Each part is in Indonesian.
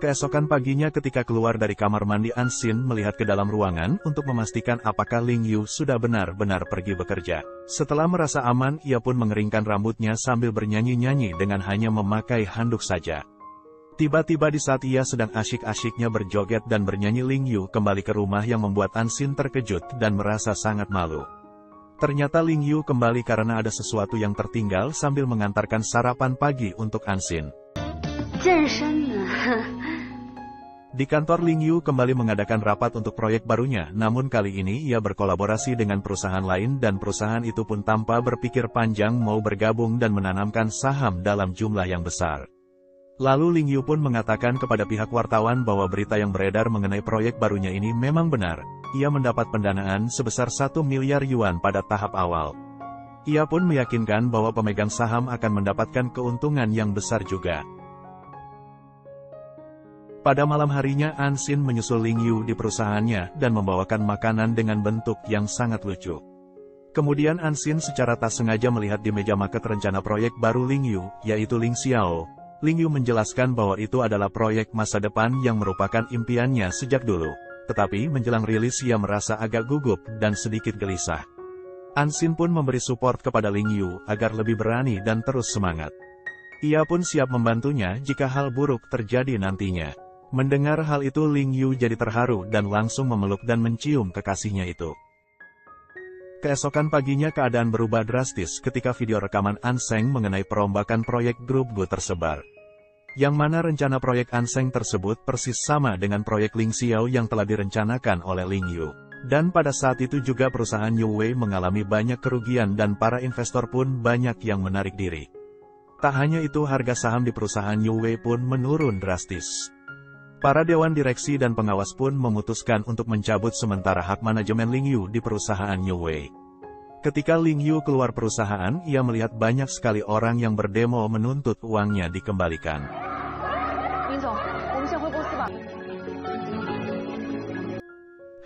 Keesokan paginya ketika keluar dari kamar mandi, Ansin melihat ke dalam ruangan untuk memastikan apakah Ling Yu sudah benar-benar pergi bekerja. Setelah merasa aman, ia pun mengeringkan rambutnya sambil bernyanyi-nyanyi dengan hanya memakai handuk saja. Tiba-tiba di saat ia sedang asyik-asyiknya berjoget dan bernyanyi, Ling Yu kembali ke rumah yang membuat Ansin terkejut dan merasa sangat malu. Ternyata Ling Yu kembali karena ada sesuatu yang tertinggal sambil mengantarkan sarapan pagi untuk Ansin. Di kantor, Ling Yu kembali mengadakan rapat untuk proyek barunya, namun kali ini ia berkolaborasi dengan perusahaan lain dan perusahaan itu pun tanpa berpikir panjang mau bergabung dan menanamkan saham dalam jumlah yang besar. Lalu Ling Yu pun mengatakan kepada pihak wartawan bahwa berita yang beredar mengenai proyek barunya ini memang benar. Ia mendapat pendanaan sebesar 1 miliar yuan pada tahap awal. Ia pun meyakinkan bahwa pemegang saham akan mendapatkan keuntungan yang besar juga. Pada malam harinya, Ansin menyusul Ling Yu di perusahaannya dan membawakan makanan dengan bentuk yang sangat lucu. Kemudian Ansin secara tak sengaja melihat di meja maket rencana proyek baru Ling Yu, yaitu Ling Xiao. Ling Yu menjelaskan bahwa itu adalah proyek masa depan yang merupakan impiannya sejak dulu. Tetapi menjelang rilis ia merasa agak gugup dan sedikit gelisah. Ansin pun memberi support kepada Ling Yu agar lebih berani dan terus semangat. Ia pun siap membantunya jika hal buruk terjadi nantinya. Mendengar hal itu, Ling Yu jadi terharu dan langsung memeluk dan mencium kekasihnya itu. Keesokan paginya keadaan berubah drastis ketika video rekaman Anseng mengenai perombakan proyek grup Go tersebar. Yang mana rencana proyek Anseng tersebut persis sama dengan proyek Ling Xiao yang telah direncanakan oleh Ling Yu. Dan pada saat itu juga perusahaan New Way mengalami banyak kerugian dan para investor pun banyak yang menarik diri. Tak hanya itu, harga saham di perusahaan New Way pun menurun drastis. Para dewan direksi dan pengawas pun memutuskan untuk mencabut sementara hak manajemen Ling Yu di perusahaan New Way. Ketika Ling Yu keluar perusahaan, ia melihat banyak sekali orang yang berdemo menuntut uangnya dikembalikan.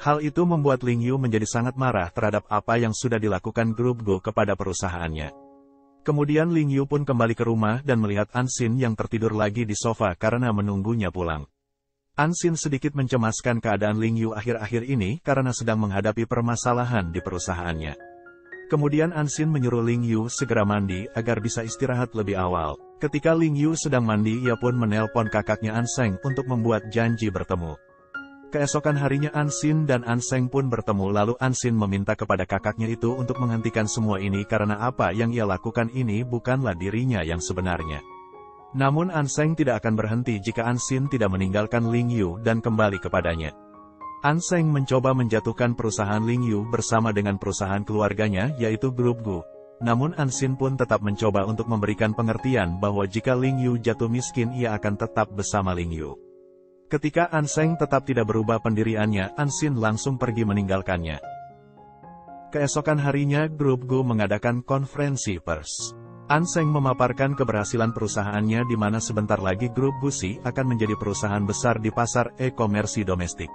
Hal itu membuat Ling Yu menjadi sangat marah terhadap apa yang sudah dilakukan grup Go kepada perusahaannya. Kemudian Ling Yu pun kembali ke rumah dan melihat Ansin yang tertidur lagi di sofa karena menunggunya pulang. Ansin sedikit mencemaskan keadaan Ling Yu akhir-akhir ini karena sedang menghadapi permasalahan di perusahaannya. Kemudian Ansin menyuruh Ling Yu segera mandi agar bisa istirahat lebih awal. Ketika Ling Yu sedang mandi, ia pun menelpon kakaknya Anseng untuk membuat janji bertemu. Keesokan harinya Ansin dan Anseng pun bertemu, lalu Ansin meminta kepada kakaknya itu untuk menghentikan semua ini karena apa yang ia lakukan ini bukanlah dirinya yang sebenarnya. Namun Anseng tidak akan berhenti jika Ansin tidak meninggalkan Ling Yu dan kembali kepadanya. Anseng mencoba menjatuhkan perusahaan Ling Yu bersama dengan perusahaan keluarganya yaitu Grup Go. Namun Ansin pun tetap mencoba untuk memberikan pengertian bahwa jika Ling Yu jatuh miskin ia akan tetap bersama Ling Yu. Ketika Anseng tetap tidak berubah pendiriannya, Ansin langsung pergi meninggalkannya. Keesokan harinya Grup Go mengadakan konferensi pers. Anseng memaparkan keberhasilan perusahaannya di mana sebentar lagi Grup Gusi akan menjadi perusahaan besar di pasar e-komersi domestik.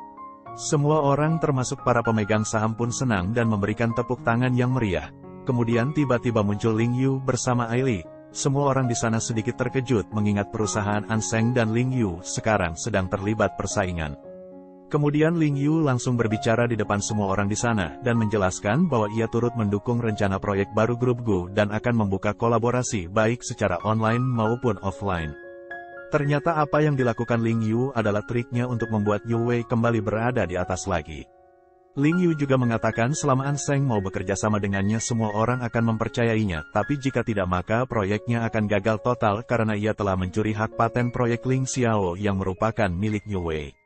Semua orang termasuk para pemegang saham pun senang dan memberikan tepuk tangan yang meriah. Kemudian tiba-tiba muncul Ling Yu bersama Aili. Semua orang di sana sedikit terkejut mengingat perusahaan Anseng dan Ling Yu sekarang sedang terlibat persaingan. Kemudian Ling Yu langsung berbicara di depan semua orang di sana dan menjelaskan bahwa ia turut mendukung rencana proyek baru Grup Go dan akan membuka kolaborasi baik secara online maupun offline. Ternyata apa yang dilakukan Ling Yu adalah triknya untuk membuat New Way kembali berada di atas lagi. Ling Yu juga mengatakan selama Anseng mau bekerja sama dengannya semua orang akan mempercayainya, tapi jika tidak maka proyeknya akan gagal total karena ia telah mencuri hak paten proyek Ling Xiao yang merupakan milik New Way.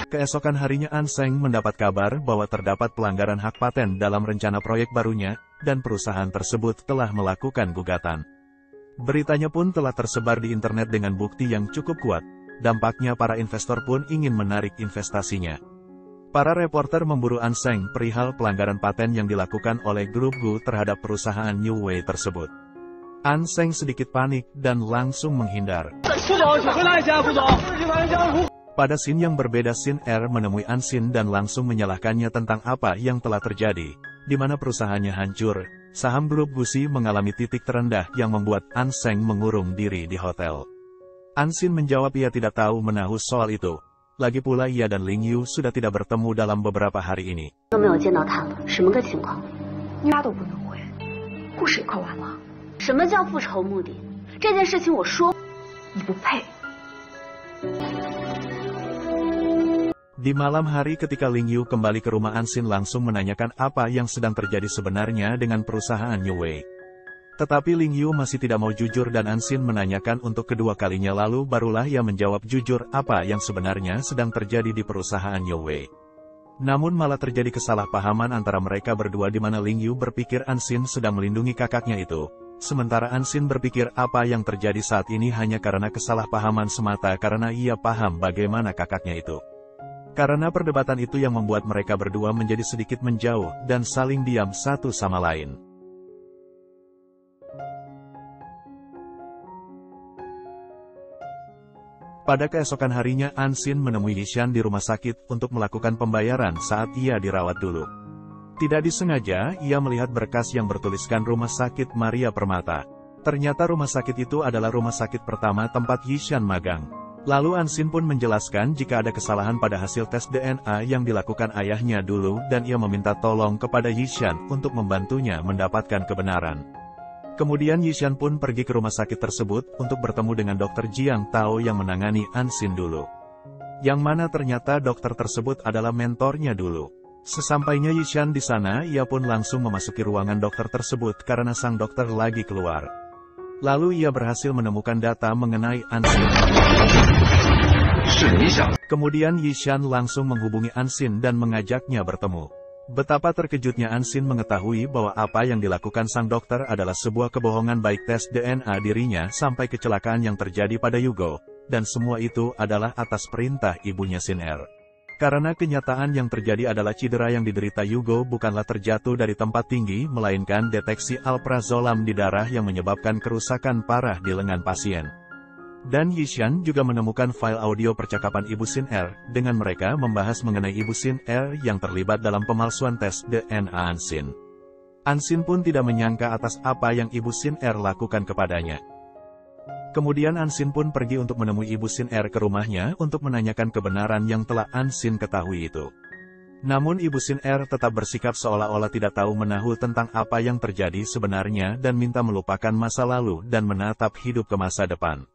Keesokan harinya Anseng mendapat kabar bahwa terdapat pelanggaran hak paten dalam rencana proyek barunya, dan perusahaan tersebut telah melakukan gugatan. Beritanya pun telah tersebar di internet dengan bukti yang cukup kuat. Dampaknya para investor pun ingin menarik investasinya. Para reporter memburu Anseng perihal pelanggaran paten yang dilakukan oleh Grup Go terhadap perusahaan New Way tersebut. Anseng sedikit panik dan langsung menghindar. Pada scene yang berbeda, Sin Er menemui Ansin dan langsung menyalahkannya tentang apa yang telah terjadi, di mana perusahaannya hancur. Saham Grup Gusi mengalami titik terendah yang membuat Anseng mengurung diri di hotel. Ansin menjawab ia tidak tahu menahu soal itu. Lagi pula ia dan Ling Yu sudah tidak bertemu dalam beberapa hari ini. 都没有见到他了，什么个情况？家都不能回，故事也快完了。什么叫复仇目的？这件事情我说，你不配。 Di malam hari ketika Ling Yu kembali ke rumah, Ansin langsung menanyakan apa yang sedang terjadi sebenarnya dengan perusahaan New Way. Tetapi Ling Yu masih tidak mau jujur dan Ansin menanyakan untuk kedua kalinya, lalu barulah ia menjawab jujur apa yang sebenarnya sedang terjadi di perusahaan New Way. Namun malah terjadi kesalahpahaman antara mereka berdua di mana Ling Yu berpikir Ansin sedang melindungi kakaknya itu. Sementara Ansin berpikir apa yang terjadi saat ini hanya karena kesalahpahaman semata karena ia paham bagaimana kakaknya itu. Karena perdebatan itu yang membuat mereka berdua menjadi sedikit menjauh dan saling diam satu sama lain. Pada keesokan harinya Ansin menemui Yishan di rumah sakit untuk melakukan pembayaran saat ia dirawat dulu. Tidak disengaja, ia melihat berkas yang bertuliskan Rumah Sakit Maria Permata. Ternyata rumah sakit itu adalah rumah sakit pertama tempat Yishan magang. Lalu Ansin pun menjelaskan jika ada kesalahan pada hasil tes DNA yang dilakukan ayahnya dulu dan ia meminta tolong kepada Yishan untuk membantunya mendapatkan kebenaran. Kemudian Yishan pun pergi ke rumah sakit tersebut untuk bertemu dengan dokter Jiang Tao yang menangani Ansin dulu. Yang mana ternyata dokter tersebut adalah mentornya dulu. Sesampainya Yishan di sana, ia pun langsung memasuki ruangan dokter tersebut karena sang dokter lagi keluar. Lalu ia berhasil menemukan data mengenai Ansin. Kemudian Yishan langsung menghubungi Ansin dan mengajaknya bertemu. Betapa terkejutnya Ansin mengetahui bahwa apa yang dilakukan sang dokter adalah sebuah kebohongan baik tes DNA dirinya sampai kecelakaan yang terjadi pada Yugo, dan semua itu adalah atas perintah ibunya Sin Er. Karena kenyataan yang terjadi adalah cedera yang diderita Yugo bukanlah terjatuh dari tempat tinggi, melainkan deteksi alprazolam di darah yang menyebabkan kerusakan parah di lengan pasien. Dan Yishan juga menemukan file audio percakapan Ibu Sin Er, dengan mereka membahas mengenai Ibu Sin Er yang terlibat dalam pemalsuan tes DNA Ansin. Ansin pun tidak menyangka atas apa yang Ibu Sin Er lakukan kepadanya. Kemudian Ansin pun pergi untuk menemui Ibu Sin Er ke rumahnya untuk menanyakan kebenaran yang telah Ansin ketahui itu. Namun Ibu Sin Er tetap bersikap seolah-olah tidak tahu menahu tentang apa yang terjadi sebenarnya dan minta melupakan masa lalu dan menatap hidup ke masa depan.